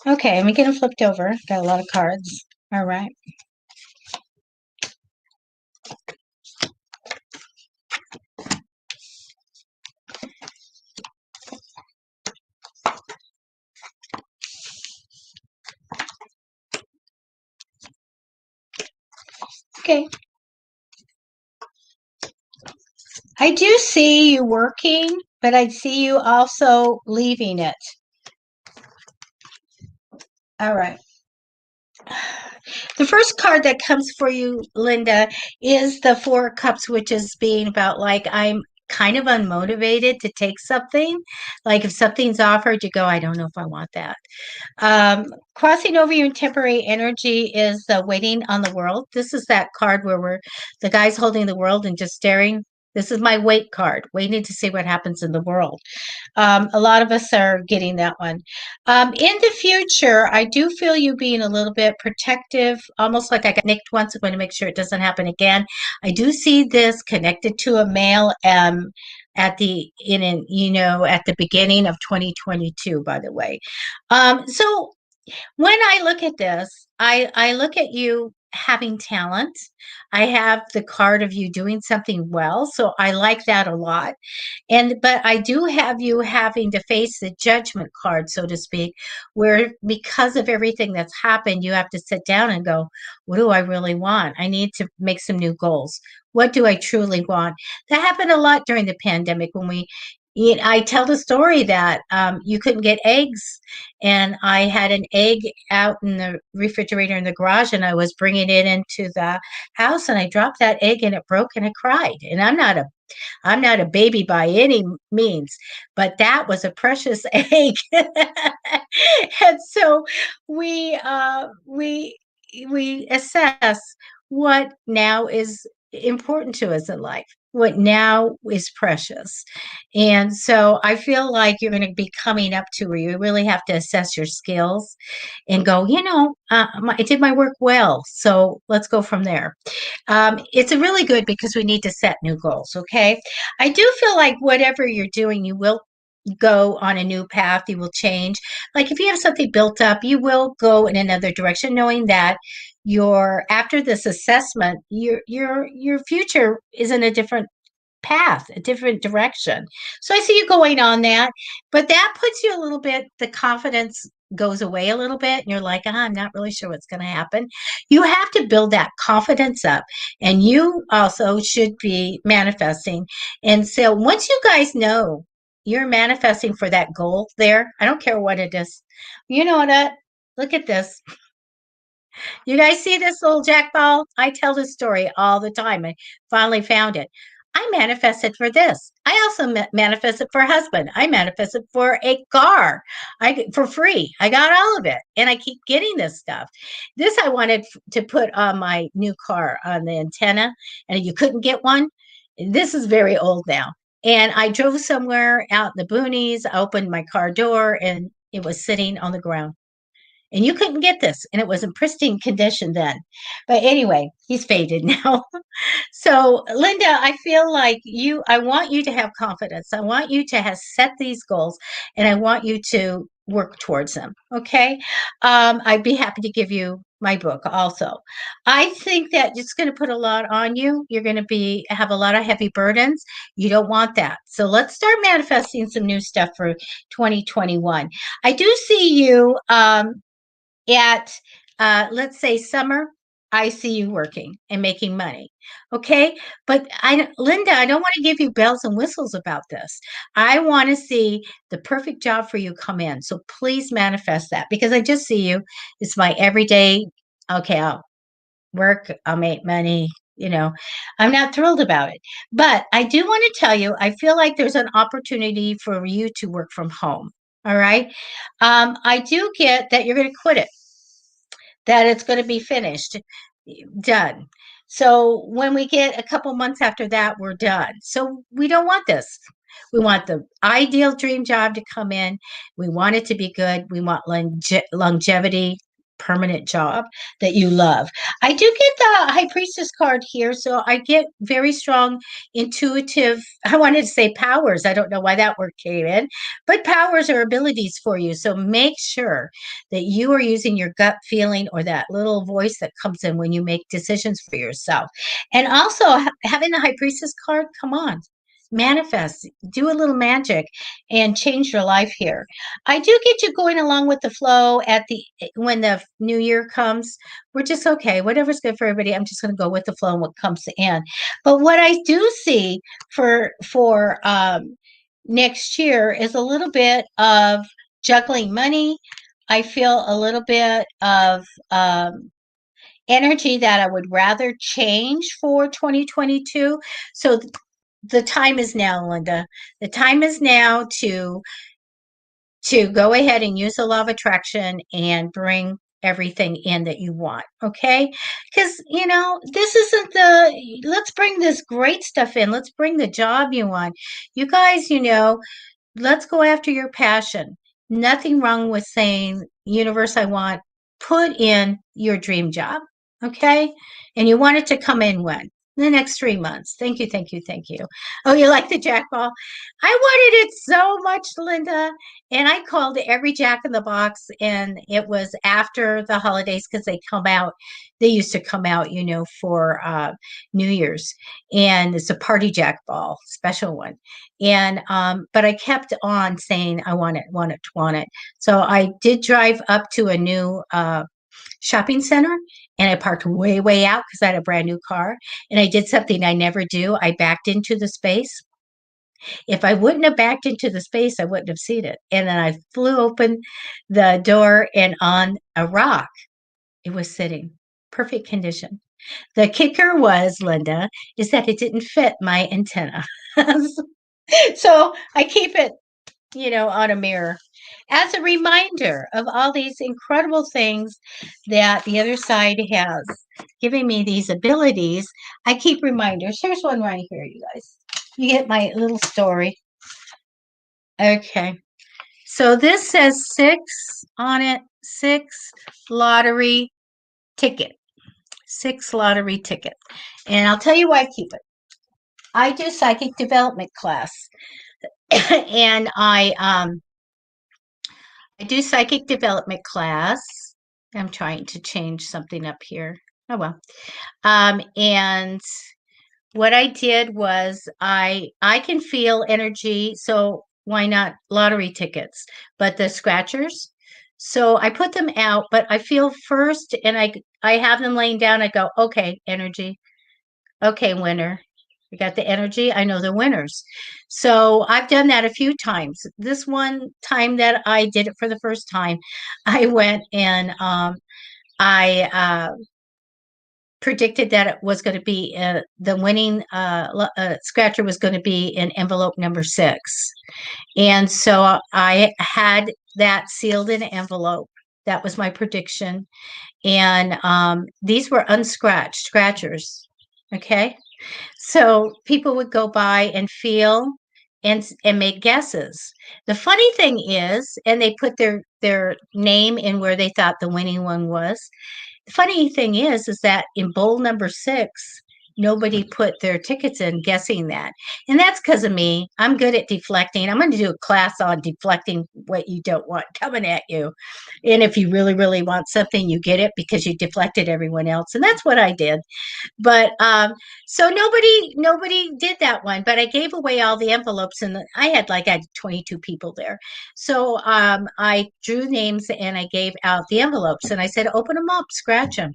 Okay, let me get them flipped over. Got a lot of cards. All right. Okay. I do see you working, but I see you also leaving it. All right. The first card that comes for you, Linda, is the Four of Cups, which is being about like, I'm kind of unmotivated to take something. Like if something's offered, you go, I don't know if I want that. Crossing over your temporary energy is waiting on the world. This is that card where the guy's holding the world and just staring. This is my wait card, waiting to see what happens in the world. A lot of us are getting that one. In the future, I do feel you being a little bit protective, almost like I got nicked once. I'm going to make sure it doesn't happen again. I do see this connected to a male at the at the beginning of 2022, by the way. So when I look at this, I look at you having talent. I have the card of you doing something well, so I like that a lot. But I do have you having to face the judgment card, so to speak, where because of everything that's happened, you have to sit down and go, what do I really want? I need to make some new goals. What do I truly want? That happened a lot during the pandemic when I tell the story that you couldn't get eggs, and I had an egg out in the refrigerator in the garage, and I was bringing it into the house, and I dropped that egg, and it broke, and I cried. And I'm not a baby by any means, but that was a precious egg. And so we uh, we we assess what now is important to us in life, what now is precious. And so I feel like you're going to be coming up to where you really have to assess your skills and go, I did my work well. So let's go from there. It's a really good because we need to set new goals. Okay. I do feel like whatever you're doing, you will go on a new path. You will change. Like if you have something built up, you will go in another direction, knowing that after this assessment, your future is in a different path, a different direction. So I see you going on that, but that puts you a little bit, the confidence goes away a little bit, and you're like, I'm not really sure what's going to happen. You have to build that confidence up, and you also should be manifesting. And so once you guys know you're manifesting for that goal there, I don't care what it is. You know what? Look at this. You guys see this little jackball? I tell this story all the time. I finally found it. I manifested for this. I also manifested for a husband. I manifested for a car. For free. I got all of it, and I keep getting this stuff. This I wanted to put on my new car on the antenna, and you couldn't get one. This is very old now. And I drove somewhere out in the boonies. I opened my car door, and it was sitting on the ground, and you couldn't get this, and it was in pristine condition then. But anyway, he's faded now. So Linda, I feel like I want you to have confidence. I want you to have set these goals, and I want you to work towards them. Okay. I'd be happy to give you my book also. I think that it's going to put a lot on you. You're going to have a lot of heavy burdens. You don't want that. So let's start manifesting some new stuff for 2021. I do see you at let's say summer. I see you working and making money. Okay. But Linda, I don't want to give you bells and whistles about this. I want to see the perfect job for you come in. So please manifest that, because I just see you. It's my everyday. Okay, I'll work, I'll make money. I'm not thrilled about it. But I do want to tell you, I feel like there's an opportunity for you to work from home. All right. I do get that you're going to quit it. that it's going to be finished, done. So when we get a couple months after that, we're done. So we don't want this. We want the ideal dream job to come in. We want it to be good. We want longevity, permanent job that you love. I do get the High Priestess card here, so I get very strong intuitive, I wanted to say powers. I don't know why that word came in, but powers are abilities for you. So make sure that you are using your gut feeling or that little voice that comes in when you make decisions for yourself. And also having the High Priestess card, come on, manifest, do a little magic and change your life here. I do get you going along with the flow at the when the new year comes. We're just okay, whatever's good for everybody. I'm just going to go with the flow and what comes in. But what I do see for next year is a little bit of juggling money. I feel a little bit of energy that I would rather change for 2022. So the time is now, Linda. The time is now to go ahead and use the law of attraction and bring everything in that you want. Okay? Because, this isn't let's bring this great stuff in. Let's bring the job you want. You guys, let's go after your passion. Nothing wrong with saying, universe, I want, put in your dream job. Okay? And you want it to come in when? The next 3 months. Thank you, thank you, thank you. Oh, you like the jack ball? I wanted it so much, Linda. And I called every jack in the box, and it was after the holidays because they used to come out, for New Year's. And it's a party jack ball, special one. And but I kept on saying, I want it, want it, want it. So I did drive up to a new shopping center, and I parked way, way out because I had a brand new car. And I did something I never do. I backed into the space. If I wouldn't have backed into the space, I wouldn't have seen it. And then I flew open the door, and on a rock, it was sitting. Perfect condition. The kicker was, Linda, is that it didn't fit my antenna. So I keep it, on a mirror as a reminder of all these incredible things that the other side has given me, these abilities. I keep reminders. Here's one right here, you guys. You get my little story. Okay. So this says 6 on it, 6 lottery ticket, 6 lottery ticket. And I'll tell you why I keep it. I do psychic development class, and I do psychic development class. I'm trying to change something up here. Oh, well. And what I did was I can feel energy, so why not lottery tickets? But the scratchers, so I put them out, but I feel first, and I have them laying down. I go, okay, energy. Okay, winner. I got the energy. I know the winners. So I've done that a few times. This one time that I did it for the first time, I went and I predicted that it was going to be the winning scratcher was going to be in envelope number 6. And so I had that sealed in an envelope. That was my prediction. And these were unscratched scratchers. Okay. So people would go by and feel and make guesses. The funny thing is, and they put their name in where they thought the winning one was. The funny thing is that in bowl number 6, nobody put their tickets in guessing that. And that's because of me. I'm good at deflecting. I'm going to do a class on deflecting what you don't want coming at you. And if you really, really want something, you get it because you deflected everyone else. And that's what I did. But so nobody did that one, but I gave away all the envelopes, and I had 22 people there. So I drew names and I gave out the envelopes, and I said, open them up, scratch them.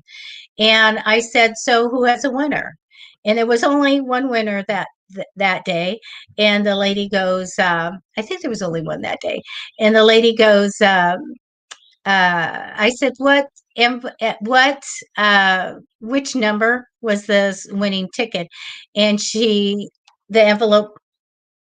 And I said, so who has a winner? And there was only one winner that day. And the lady goes, I think there was only one that day. And the lady goes, I said, which number was this winning ticket? And the envelope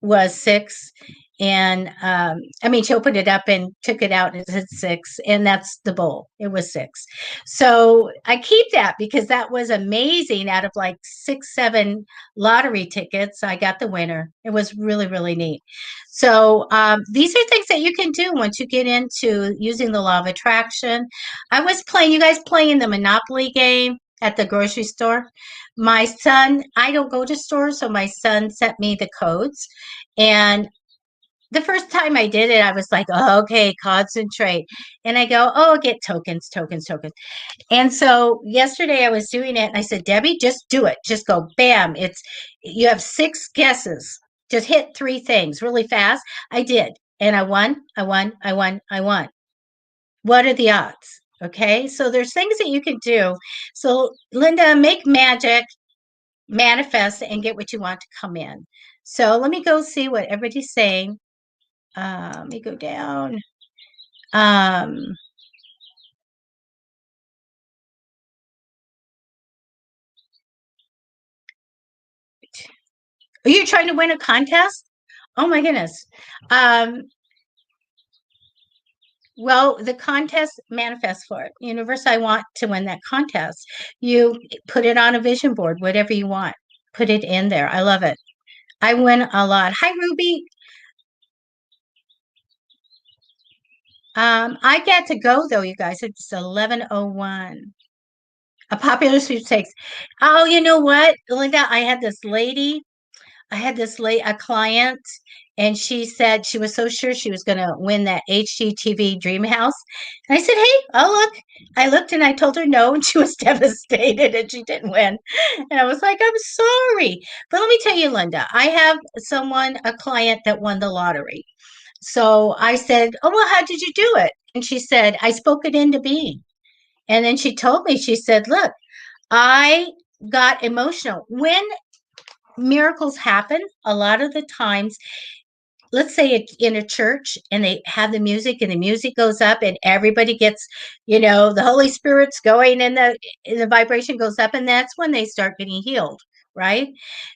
was 6. And I mean, she opened it up and took it out and it said 6, and that's the bowl. It was 6. So I keep that because that was amazing. Out of like 6, 7 lottery tickets, I got the winner. It was really, really neat. So these are things that you can do once you get into using the law of attraction. I was playing, you guys playing the Monopoly game at the grocery store. My son, I don't go to stores, so my son sent me the codes. And the first time I did it, I was like, oh, okay, concentrate. And I go, oh, get tokens, tokens, tokens. And so yesterday I was doing it and I said, Debbie, just do it. Just go bam. You have 6 guesses. Just hit 3 things really fast. I did. And I won, I won, I won, I won. What are the odds? Okay. So there's things that you can do. So Linda, make magic, manifest, and get what you want to come in. So let me go see what everybody's saying. Let me go down. Um, are you trying to win a contest? Oh my goodness. Um, well, the contest manifests for it. Universe, I want to win that contest. You put it on a vision board, whatever you want. Put it in there. I love it. I win a lot. Hi, Ruby. I get to go though, you guys. It's 11:01. A popular sweepstakes. Oh, you know what, Linda? A client, and she said she was so sure she was going to win that HGTV Dream House. And I said, hey, I'll look. I looked and I told her no, and she was devastated and she didn't win. And I was like, I'm sorry. But let me tell you, Linda, I have a client that won the lottery. So I said, oh, well, how did you do it? And she said, I spoke it into being. And then she told me, she said, look, I got emotional. When miracles happen, a lot of the times, let's say in a church and they have the music and the music goes up and everybody gets, the Holy Spirit's going and the vibration goes up, and that's when they start getting healed, right?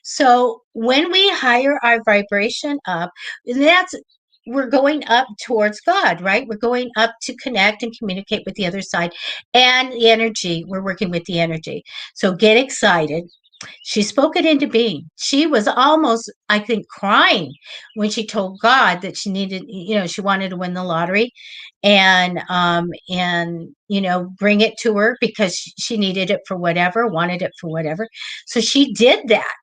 So when we higher our vibration up, that's we're going up towards God, right? We're going up to connect and communicate with the other side, and the energy, we're working with the energy. So get excited. She spoke it into being. She was almost, I think, crying when she told God that she needed, she wanted to win the lottery, and bring it to her because she needed it for whatever, wanted it for whatever. So she did that.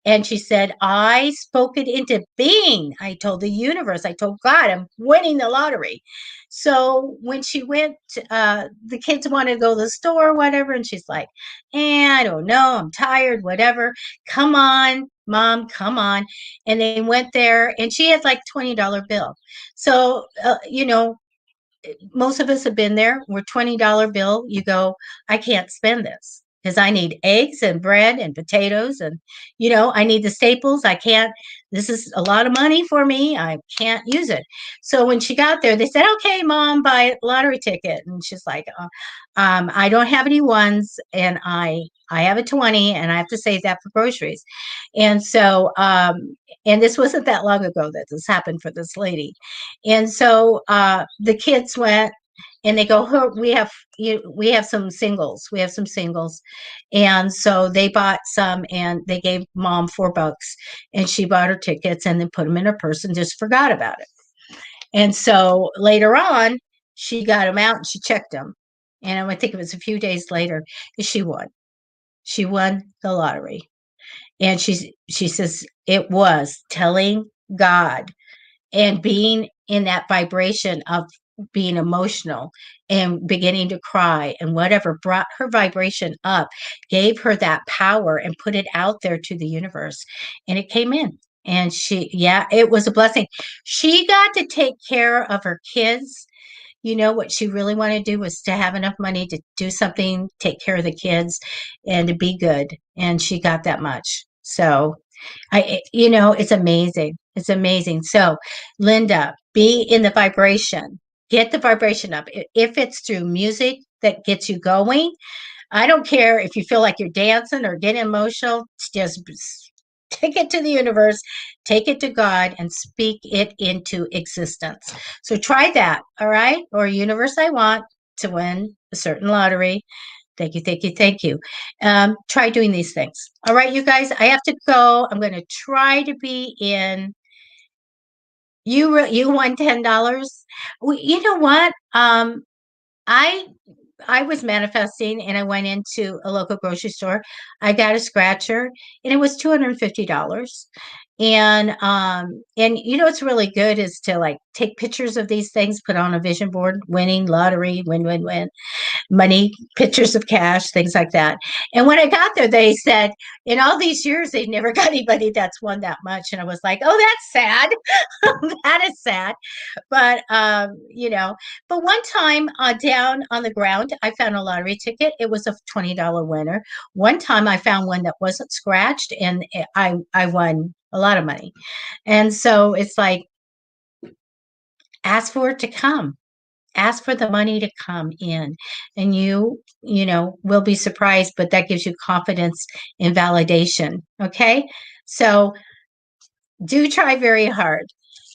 And she said, I spoke it into being. I told the universe, I told God, I'm winning the lottery. So when she went, the kids wanted to go to the store or whatever. And she's like, I don't know. I'm tired, whatever. Come on, mom, come on. And they went there and she had like $20 bill. So, most of us have been there. We're $20 bill. You go, I can't spend this because I need eggs and bread and potatoes and I need the staples. I can't. This is a lot of money for me. I can't use it. So when she got there, they said, "Okay, mom, buy a lottery ticket." And she's like, "I don't have any ones, and I have a 20, and I have to save that for groceries." And so, and this wasn't that long ago that this happened for this lady. And so the kids went and they go, we have some singles. We have some singles. And so they bought some and they gave mom $4 and she bought her tickets and then put them in her purse and just forgot about it. And so later on, she got them out and she checked them. And I think it was a few days later, she won. She won the lottery. And she says it was telling God and being in that vibration of being emotional and beginning to cry and whatever brought her vibration up, gave her that power and put it out there to the universe. And it came in. And it was a blessing. She got to take care of her kids. What she really wanted to do was to have enough money to do something, take care of the kids, and to be good. And she got that much. So it's amazing. It's amazing. So, Linda, be in the vibration. Get the vibration up. If it's through music that gets you going, I don't care if you feel like you're dancing or getting emotional. Just Take it to the universe, take it to God, and speak it into existence. So try that, all right? Or universe, I want to win a certain lottery. Thank you, thank you, thank you. Try doing these things. All right, you guys, I have to go. I'm going to try to be in. You won $10. Well, you know what? I I was manifesting and I went into a local grocery store. I got a scratcher and it was $250. And you know what's really good is to like take pictures of these things, put on a vision board, winning lottery, win, win, win, money, pictures of cash, things like that. And when I got there, they said, in all these years, they've never got anybody that's won that much. And I was like, oh, that's sad. That is sad. But but one time down on the ground, I found a lottery ticket. It was a $20 winner. One time I found one that wasn't scratched, and I won a lot of money. And so it's like, ask for it to come. Ask for the money to come in, and will be surprised, but that gives you confidence and validation. Okay. So do try very hard.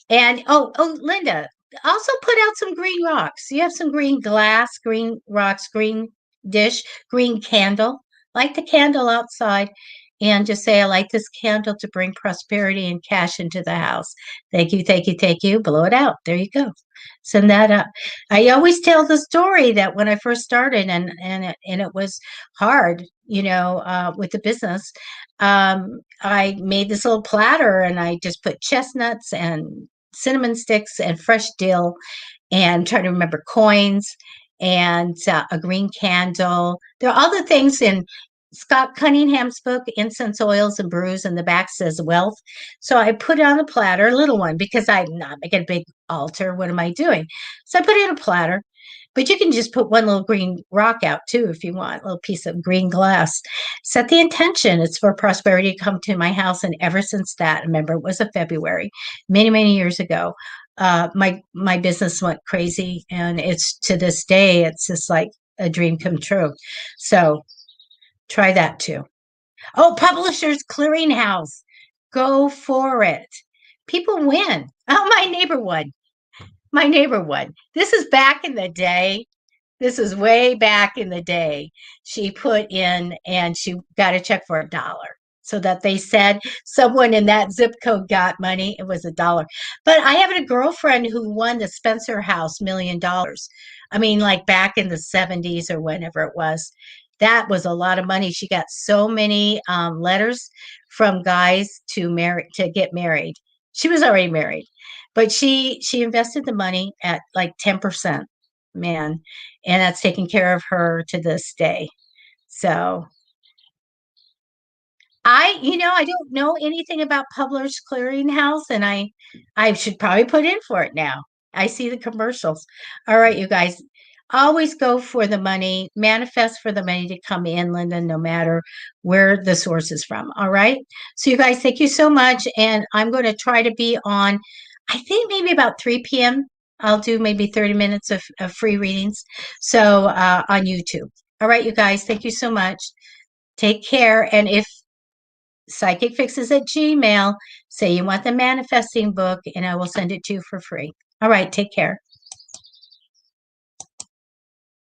And Linda, also put out some green rocks. You have some green glass, green rocks, green dish, green candle. Light the candle outside and just say, I light this candle to bring prosperity and cash into the house. Thank you, thank you, thank you. Blow it out. There you go. Send that up. I always tell the story that when I first started and it was hard, with the business, I made this little platter and I just put chestnuts and cinnamon sticks and fresh dill and try to remember coins and a green candle. There are other things in Scott Cunningham's book, Incense Oils and Brews, and the back says wealth. So I put it on a platter, a little one, because I'm not making a big altar. What am I doing? So I put it in a platter. But you can just put one little green rock out too if you want, a little piece of green glass. Set the intention. It's for prosperity to come to my house. And ever since that, remember, it was a February, many, many years ago. My business went crazy, and it's to this day, it's just like a dream come true. So try that too. Oh, Publishers Clearinghouse. Go for it. People win. Oh, my neighbor won. My neighbor won. This is back in the day. This is way back in the day. She put in and she got a check for $1. So that they said someone in that zip code got money. It was $1. But I have a girlfriend who won the Spencer House $1 million. I mean, like back in the 70s or whenever it was. That was a lot of money. She got so many letters from guys to get married. She was already married, but she invested the money at like 10%, man, and that's taking care of her to this day. So I don't know anything about Publishers Clearinghouse, and I should probably put in for it now. I see the commercials. All right, you guys, always go for the money, manifest for the money to come in, Linda, no matter where the source is from. All right. So you guys, thank you so much. And I'm going to try to be on, I think maybe about 3 p.m. I'll do maybe 30 minutes of free readings. So on YouTube. All right, you guys, thank you so much. Take care. And if Psychicfixes at Gmail, say you want the manifesting book, and I will send it to you for free. All right, take care.